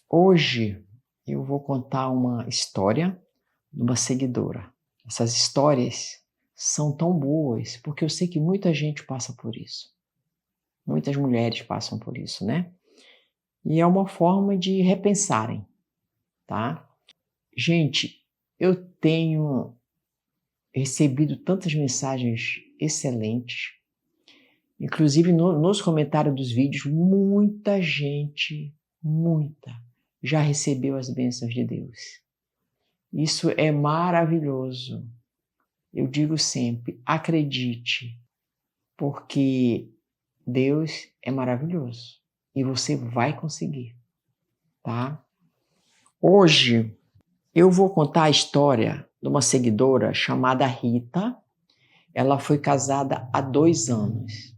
Hoje eu vou contar uma história de uma seguidora. Essas histórias são tão boas porque eu sei que muita gente passa por isso. Muitas mulheres passam por isso, né? E é uma forma de repensarem, tá? Gente, eu tenho recebido tantas mensagens excelentes, inclusive nos comentários dos vídeos, muita gente, já recebeu as bênçãos de Deus. Isso é maravilhoso. Eu digo sempre, acredite, porque Deus é maravilhoso e você vai conseguir, tá? Hoje eu vou contar a história de uma seguidora chamada Rita. Ela foi casada há 2 anos.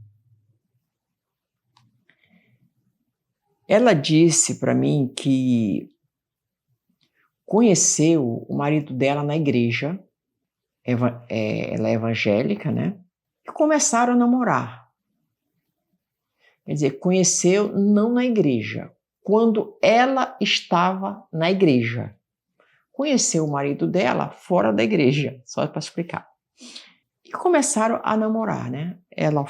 Ela disse para mim que conheceu o marido dela na igreja, ela é evangélica, né? E começaram a namorar. Quer dizer, conheceu não na igreja, quando ela estava na igreja. Conheceu o marido dela fora da igreja, só para explicar. E começaram a namorar, né? Ela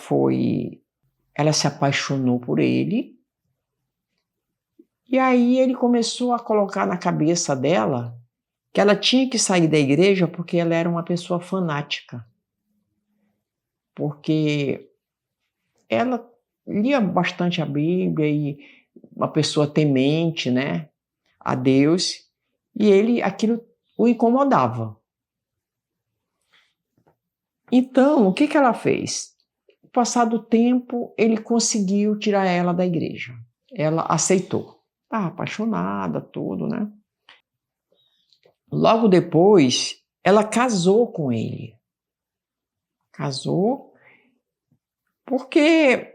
se apaixonou por ele. E aí ele começou a colocar na cabeça dela que ela tinha que sair da igreja porque ela era uma pessoa fanática. Porque ela lia bastante a Bíblia e uma pessoa temente, né, a Deus, e aquilo o incomodava. Então, o que ela fez? Passado o tempo, ele conseguiu tirar ela da igreja. Ela aceitou. Estava apaixonada, tudo, né? Logo depois, ela casou com ele. Casou porque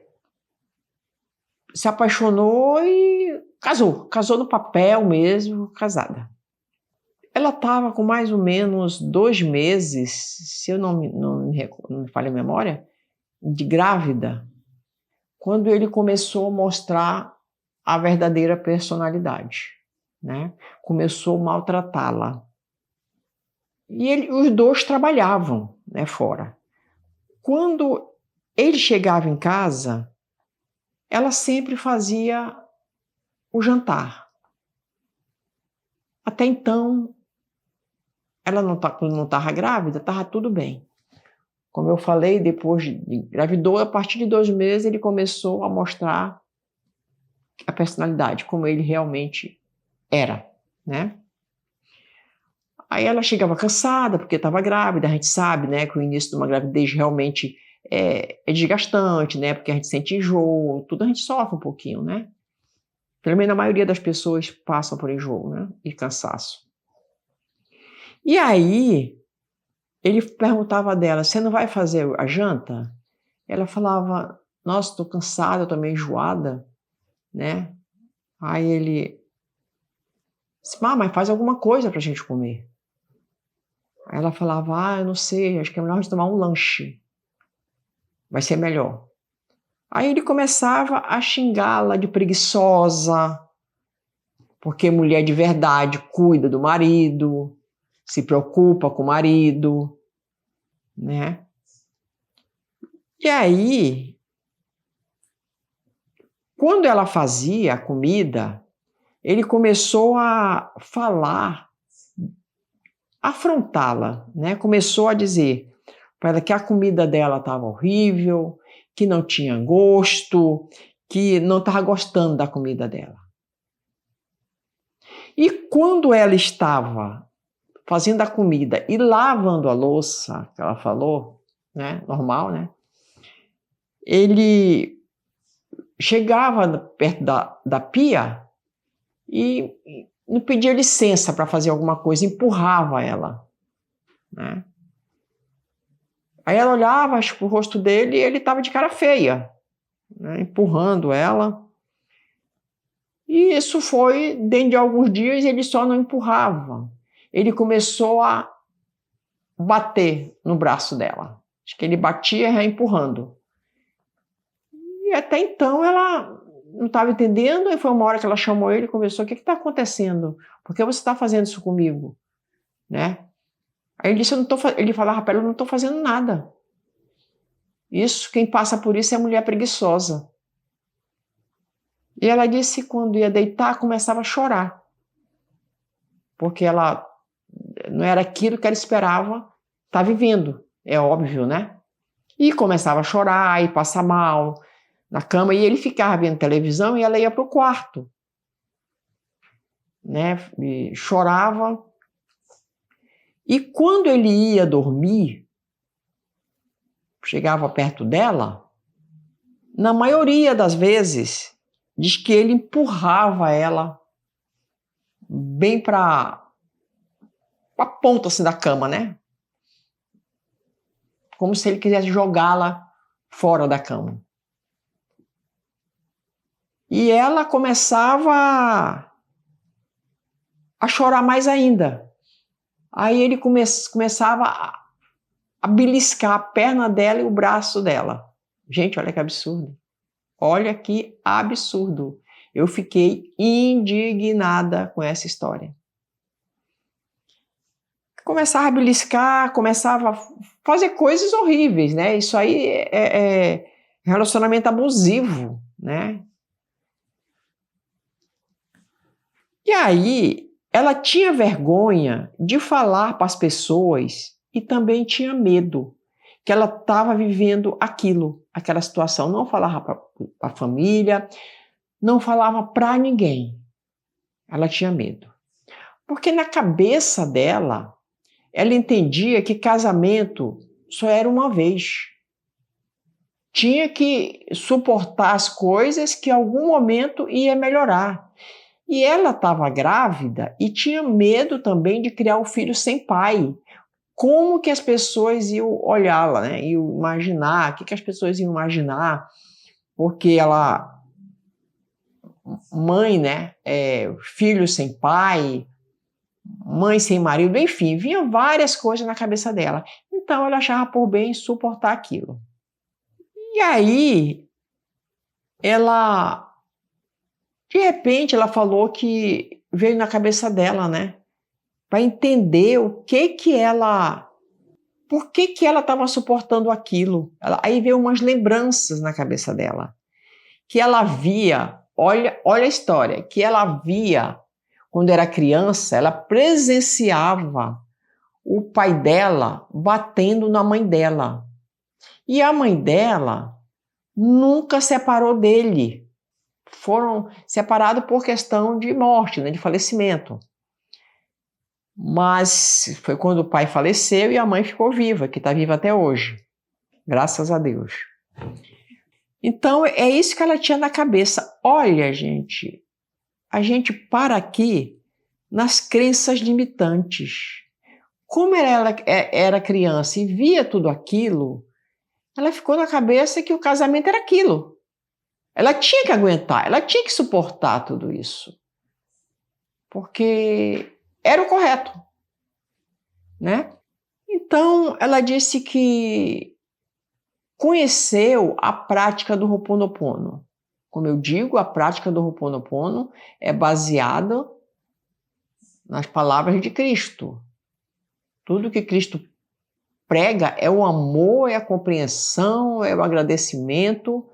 se apaixonou e casou. Casou no papel mesmo, casada. Ela estava com mais ou menos 2 meses, se eu não me falha a memória, de grávida, quando ele começou a mostrar a verdadeira personalidade, né? Começou a maltratá-la. E os dois trabalhavam, né, fora. Quando ele chegava em casa, ela sempre fazia o jantar. Até então, ela quando não estava grávida, estava tudo bem. Como eu falei, depois de engravidou, a partir de 2 meses, ele começou a mostrar a personalidade, como ele realmente era, né? Aí ela chegava cansada, porque estava grávida, a gente sabe, né, que o início de uma gravidez realmente é desgastante, né, porque a gente sente enjoo, tudo a gente sofre um pouquinho, né? Pelo menos a maioria das pessoas passam por enjoo, né, e cansaço. E aí, ele perguntava dela, você não vai fazer a janta? Ela falava, nossa, estou cansada, estou meio enjoada, né? Aí ele disse, mas faz alguma coisa para a gente comer. Aí ela falava, eu não sei, acho que é melhor a gente tomar um lanche. Vai ser melhor. Aí ele começava a xingá-la de preguiçosa, porque mulher de verdade cuida do marido, se preocupa com o marido, né? E aí, quando ela fazia a comida, ele começou a falar, afrontá-la, né? Começou a dizer para ela que a comida dela estava horrível, que não tinha gosto, que não estava gostando da comida dela. E quando ela estava fazendo a comida e lavando a louça, que ela falou, né, normal, né? Ele chegava perto da pia e não pedia licença para fazer alguma coisa, empurrava ela, né? Aí ela olhava pro rosto dele e ele estava de cara feia, né, empurrando ela. E isso foi, dentro de alguns dias, ele só não empurrava. Ele começou a bater no braço dela. Acho que ele batia já empurrando. E até então ela não estava entendendo, e foi uma hora que ela chamou ele e conversou: o que está acontecendo? Por que você está fazendo isso comigo? Né? Aí ele disse: ele falava para ela: eu não estou fazendo nada. Isso, quem passa por isso é a mulher preguiçosa. E ela disse que quando ia deitar, começava a chorar. Porque ela não era aquilo que ela esperava estar vivendo. É óbvio, né? E começava a chorar e passar mal na cama. E ele ficava vendo televisão e ela ia para o quarto. Né? E chorava. E quando ele ia dormir, chegava perto dela, na maioria das vezes, diz que ele empurrava ela bem para a ponta assim, da cama, né? Como se ele quisesse jogá-la fora da cama. E ela começava a chorar mais ainda. Aí ele começava a beliscar a perna dela e o braço dela. Gente, olha que absurdo. Olha que absurdo. Eu fiquei indignada com essa história. Começava a beliscar, começava a fazer coisas horríveis, né? Isso aí é relacionamento abusivo, né? E aí, ela tinha vergonha de falar para as pessoas e também tinha medo que ela estava vivendo aquela situação. Não falava para a família, não falava para ninguém. Ela tinha medo. Porque na cabeça dela, ela entendia que casamento só era uma vez. Tinha que suportar as coisas que em algum momento ia melhorar. E ela estava grávida e tinha medo também de criar um filho sem pai. Como que as pessoas iam olhá-la, né? Iam imaginar, o que as pessoas iam imaginar? Porque ela, mãe, né? Filho sem pai, mãe sem marido, enfim, vinha várias coisas na cabeça dela. Então ela achava por bem suportar aquilo. E aí, de repente, ela falou que veio na cabeça dela, né? Para entender por que ela estava suportando aquilo. Aí veio umas lembranças na cabeça dela, que ela via, olha a história, que ela via quando era criança, ela presenciava o pai dela batendo na mãe dela. E a mãe dela nunca separou dele. Foram separados por questão de morte, né, de falecimento. Mas foi quando o pai faleceu e a mãe ficou viva, que está viva até hoje. Graças a Deus. Então, é isso que ela tinha na cabeça. Olha, gente, a gente para aqui nas crenças limitantes. Como ela era criança e via tudo aquilo, ela ficou na cabeça que o casamento era aquilo. Ela tinha que aguentar, ela tinha que suportar tudo isso. Porque era o correto, né? Então, ela disse que conheceu a prática do Ho'oponopono. Como eu digo, a prática do Ho'oponopono é baseada nas palavras de Cristo. Tudo que Cristo prega é o amor, é a compreensão, é o agradecimento.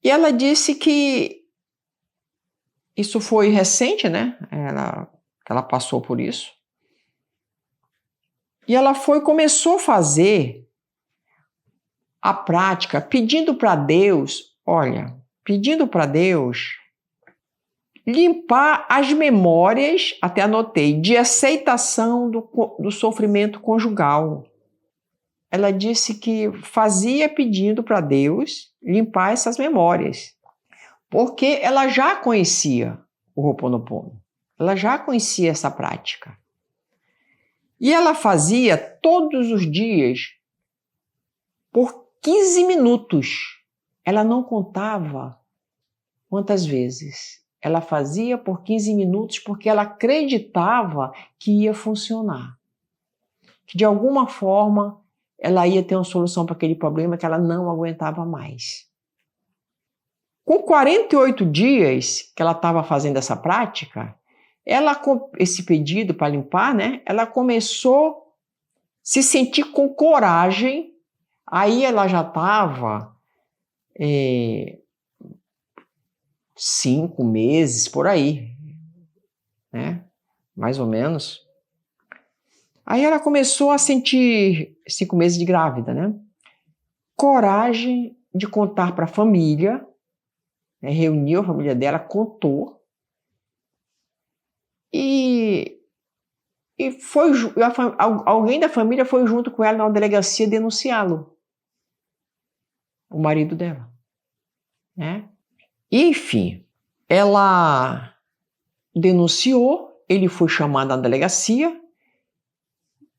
E ela disse que isso foi recente, né? Ela passou por isso. E ela começou a fazer a prática pedindo para Deus, pedindo para Deus limpar as memórias, até anotei, de aceitação do sofrimento conjugal. Ela disse que fazia pedindo para Deus limpar essas memórias, porque ela já conhecia o Ho'oponopono, ela já conhecia essa prática. E ela fazia todos os dias por 15 minutos. Ela não contava quantas vezes. Ela fazia por 15 minutos porque ela acreditava que ia funcionar. Que de alguma forma ela ia ter uma solução para aquele problema que ela não aguentava mais. Com 48 dias que ela estava fazendo essa prática, esse pedido para limpar, né? Ela começou a se sentir com coragem. Aí ela já estava 5 meses por aí, né? Mais ou menos. Aí ela começou a sentir 5 meses de grávida, né? Coragem de contar para a família, né? Reuniu a família dela, contou. E alguém da família foi junto com ela na delegacia denunciá-lo, o marido dela, né? Enfim, ela denunciou, ele foi chamado na delegacia.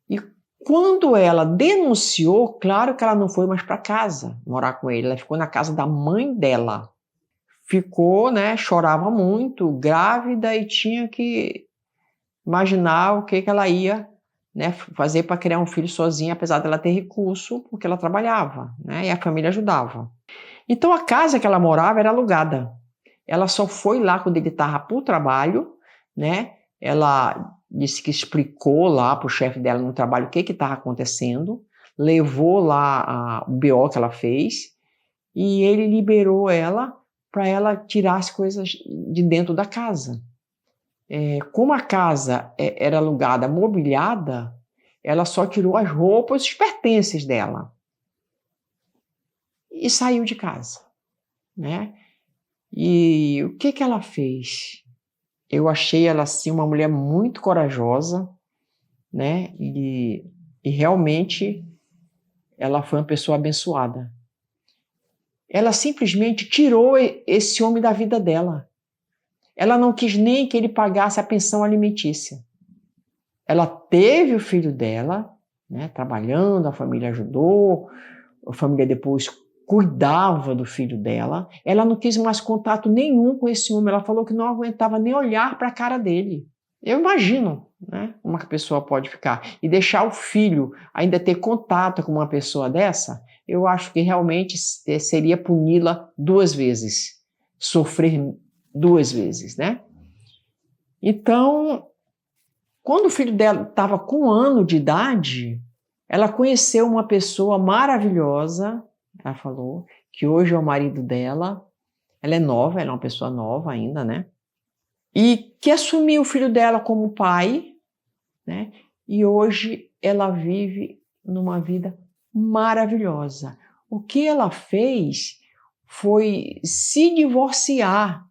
E quando ela denunciou, claro que ela não foi mais para casa morar com ele, ela ficou na casa da mãe dela. Ficou, né, chorava muito, grávida, e tinha que imaginar o que ela ia, né, fazer para criar um filho sozinha, apesar dela ter recurso, porque ela trabalhava, né, e a família ajudava. Então a casa que ela morava era alugada. Ela só foi lá quando ele estava para o trabalho, né? Ela disse que explicou lá para o chefe dela no trabalho o que estava acontecendo, levou lá o BO que ela fez, e ele liberou ela para ela tirar as coisas de dentro da casa. Como a casa era alugada, mobiliada, ela só tirou as roupas e os pertences dela e saiu de casa, né? E o que ela fez? Eu achei ela assim uma mulher muito corajosa, né? E realmente ela foi uma pessoa abençoada. Ela simplesmente tirou esse homem da vida dela. Ela não quis nem que ele pagasse a pensão alimentícia. Ela teve o filho dela, né, trabalhando, a família ajudou, a família depois cuidava do filho dela. Ela não quis mais contato nenhum com esse homem. Ela falou que não aguentava nem olhar para a cara dele. Eu imagino, né, como a pessoa pode ficar. E deixar o filho ainda ter contato com uma pessoa dessa, eu acho que realmente seria puni-la 2 vezes. Sofrer 2 vezes, né? Então, quando o filho dela estava com 1 ano de idade, ela conheceu uma pessoa maravilhosa, ela falou, que hoje é o marido dela. Ela é nova, ela é uma pessoa nova ainda, né? E que assumiu o filho dela como pai, né? E hoje ela vive numa vida maravilhosa. O que ela fez foi se divorciar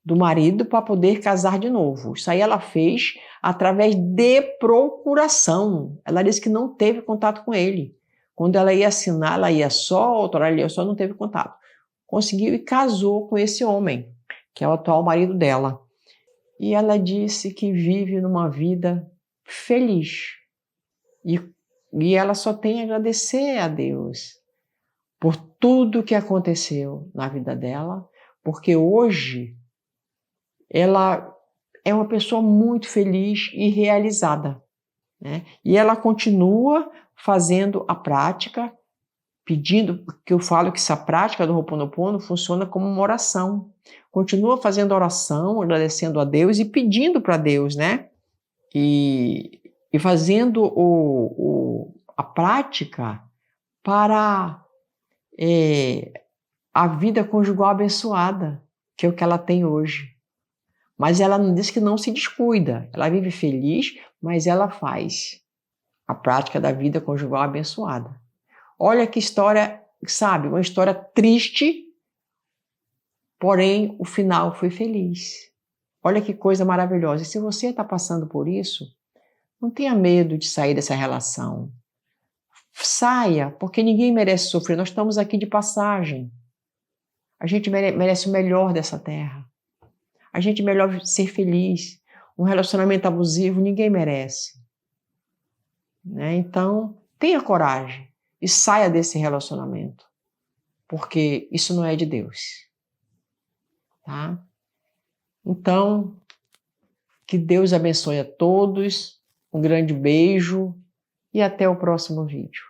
do marido para poder casar de novo. Isso aí ela fez através de procuração. Ela disse que não teve contato com ele. Quando ela ia assinar, ela ia só, outra hora ela ia só, não teve contato. Conseguiu e casou com esse homem, que é o atual marido dela. E ela disse que vive numa vida feliz. E ela só tem a agradecer a Deus por tudo que aconteceu na vida dela, porque hoje ela é uma pessoa muito feliz e realizada, né? E ela continua fazendo a prática, pedindo, porque eu falo que essa prática do Ho'oponopono funciona como uma oração. Continua fazendo oração, agradecendo a Deus e pedindo para Deus, né? E fazendo a prática para a vida conjugal abençoada, que é o que ela tem hoje. Mas ela não diz que não se descuida. Ela vive feliz, mas ela faz a prática da vida conjugal abençoada. Olha que história, sabe? Uma história triste, porém o final foi feliz. Olha que coisa maravilhosa. E se você está passando por isso, não tenha medo de sair dessa relação. Saia, porque ninguém merece sofrer. Nós estamos aqui de passagem. A gente merece o melhor dessa terra. A gente melhor ser feliz. Um relacionamento abusivo ninguém merece, né? Então, tenha coragem e saia desse relacionamento, porque isso não é de Deus, tá? Então, que Deus abençoe a todos, um grande beijo e até o próximo vídeo.